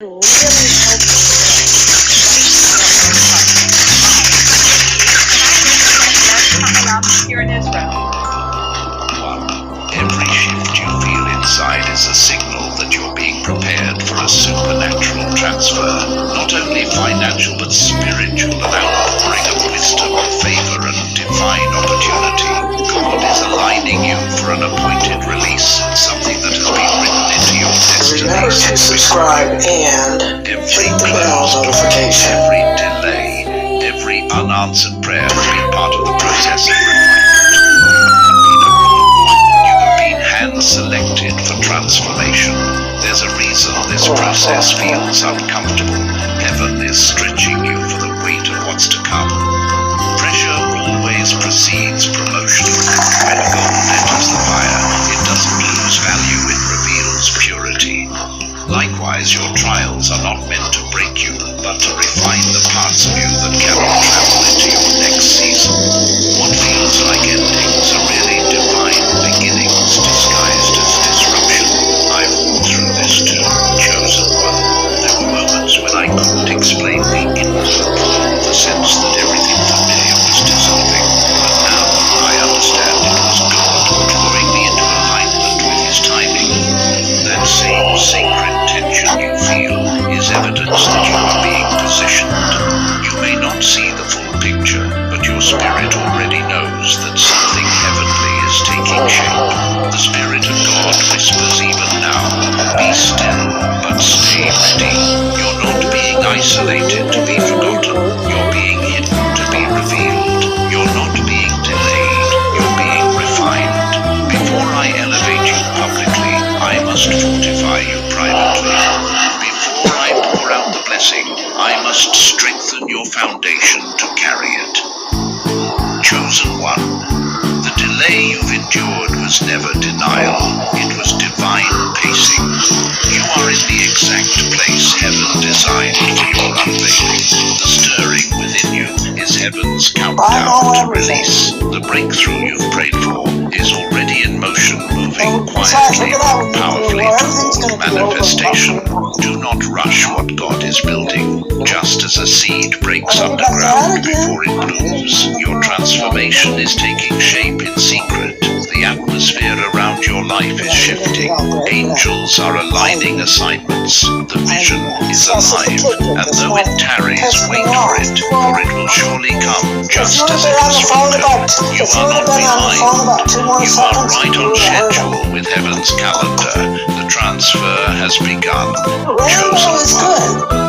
Here in Israel. Every shift you feel inside is a signal that you're being prepared for a supernatural transfer, not only financial but spiritual, an outpouring of wisdom, favor, and divine opportunity. God is aligning you for an appointed release, something that has been written into your destiny. Remember to subscribe and Every hit the bell notification. every delay, every unanswered prayer has been part of the process of refinement. You have been hand-selected for transformation. There's a reason this process feels uncomfortable. Heaven is stretching you for the weight of what's to come. Pressure always precedes promotion. When gold enters the fire, it doesn't lose value, it reveals purity. Likewise, your trials are not meant to break you, but to refine the parts of you that cannot travel into your next season. What feels like endings are really divine beginnings disguised as disruption. I've walked through this too, chosen one. There were moments when I couldn't explain the inward pull, the sense that everything familiar was dissolving. But now I understand it was God drawing me into alignment with His timing. That same sacred tension you feel is evidence that you are being positioned. You may not see the full picture, but your spirit already knows that something heavenly is taking shape. The Spirit of God whispers even now, be still, but stay ready. You're not being isolated to be forgotten. You're being hidden to be revealed. You're not being delayed. You're being refined. Before I elevate you publicly, I must fortify you privately. Before I pour out the blessing, I must strengthen your foundation to carry it. Chosen one, the delay you've endured was never denial, it was divine pacing. You are in the exact place heaven designed for your unveiling. The stirring within you is heaven's countdown to release. The breakthrough you've prayed for is already in motion, moving quietly, powerfully toward manifestation. Do not rush what God is building. Just as a seed breaks underground before it blooms, your transformation is taking shape in secret. The atmosphere around your life is shifting. Angels are aligning assignments. The vision is alive, and though it tarries, wait for it will surely come, just as it was spoken. You are not behind. You are right on schedule with heaven's calendar. The transfer has begun. Chosen one.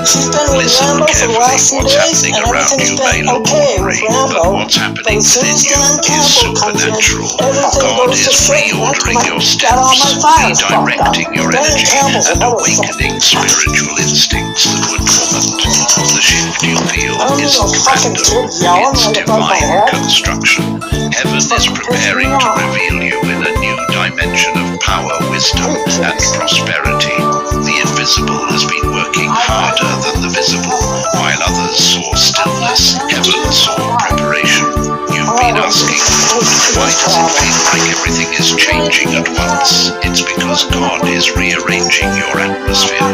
Listen carefully. What's happening around you may look ordinary, but what's happening within you is supernatural. God is reordering your steps, redirecting your energy, and awakening spiritual instincts that were dormant. The shift you feel isn't random, it's divine construction. Heaven is preparing to reveal you in a new dimension of power, wisdom, and prosperity. The invisible has been working harder than the visible. While others saw stillness, heaven saw preparation. You've been asking, why does it feel like everything is changing at once? It's because God is rearranging your atmosphere.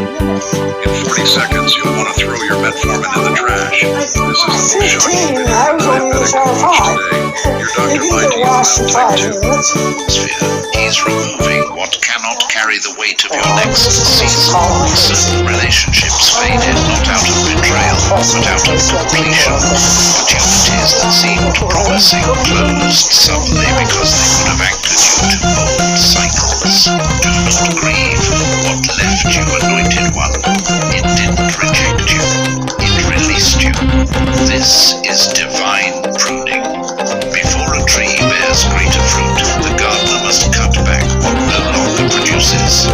In 40 seconds, you'll want to throw your metformin in the trash. This is the most shocking video diabetic watch today. Your doctor lied to you about type 2. He's removing what cannot carry the weight of your next season. Certain relationships faded not out of betrayal, but out of completion. Opportunities that seemed promising closed suddenly because they could have anchored you to old cycles. Do not grieve. What left you, anointed one? It didn't reject you. It released you. This is divine pruning. Before a tree bears greater fruit, the gardener must cut back what no longer produces.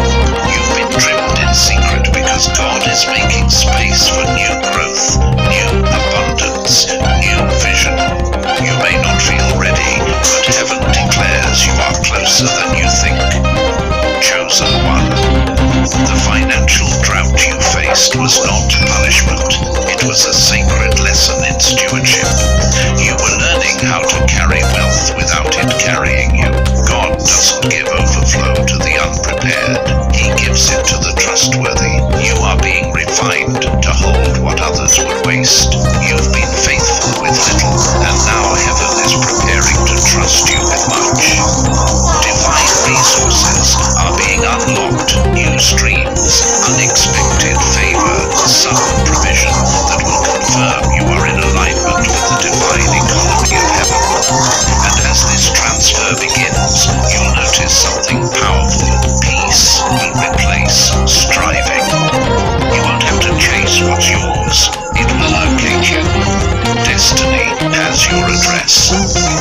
You've been trimmed in secret because God is making space for new growth, new abundance, new vision. You may not feel ready, but heaven declares you are closer than you think. Chosen one. The financial drought you faced was not punishment. It was a sacred lesson in stewardship. You were learning how to carry wealth without it carrying you. God doesn't give overflow to the unprepared. He gives it to the trustworthy. You are being refined designed to hold what others would waste. You've been faithful with little, and now heaven is preparing to trust you with much. Divine resources are being unlocked, new streams, unexpected favor, sudden provision that will confirm you are in alignment with the divine economy of heaven. And as this transfer begins, you'll notice something powerful. Peace will replace striving. You won't have to chase what's yours. It will locate you. Destiny has your address.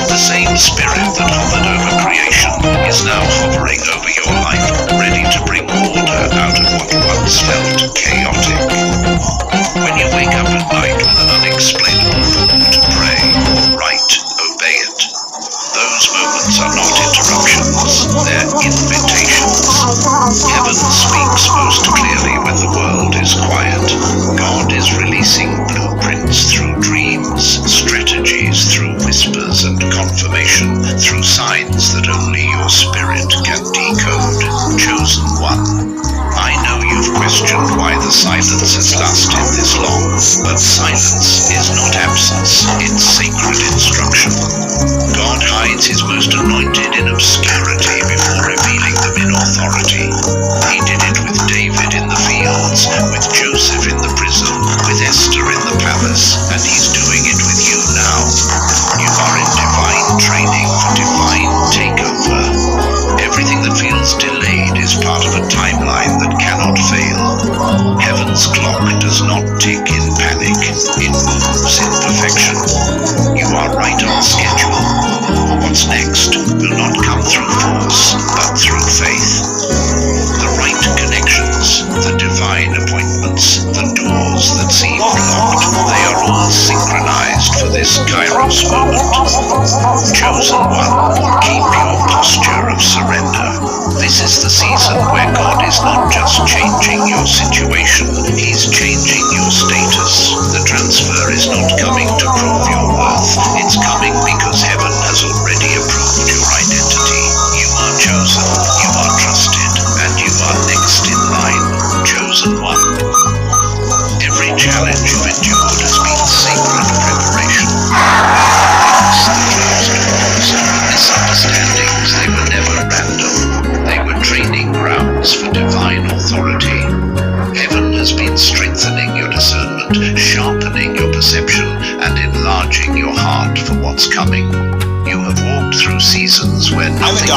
The same spirit that hovered over creation is now hovering over your life, ready to bring order out of what once felt chaotic. When you wake up at night with an unexplainable thought, pray, write, obey it. Those moments are not interruptions, they're invitations. Heaven speaks most clearly when the world is quiet. God is releasing blueprints through dreams, strategies through whispers and confirmation, through signs that only your spirit can decode. Chosen one. I know you've questioned why the silence has lasted this long, but silence is not absence, it's sacred instruction. God hides his most anointed in obscurity before revealing them in authority. He did it with David in the fields, with Joseph in the prison, with Esther in the palace, and he's doing it with you now. You are in divine training for divine takeover. Everything that feels delayed is part of a timeline that cannot fail. Heaven's clock does not tick in panic, it moves in perfection. You are right on schedule. What's next will not come through force, but through faith. The right connections, the divine appointments, the doors that seem locked, they are all synchronized for this Kairos moment. Chosen one, keep your posture of surrender. This is the season where God is not just changing your situation, he's changing your status. The transfer is not coming to prove your worth, it's coming because heaven has already approved your identity. You are chosen, you are trusted, and you are next in line. Chosen one. Every challenge you've endured has been sacred preparation. Misunderstandings, they were never random. They were training grounds for divine authority. Heaven has been strengthening your discernment, sharpening your perception, and enlarging your heart for what's coming. You have walked through seasons where nothing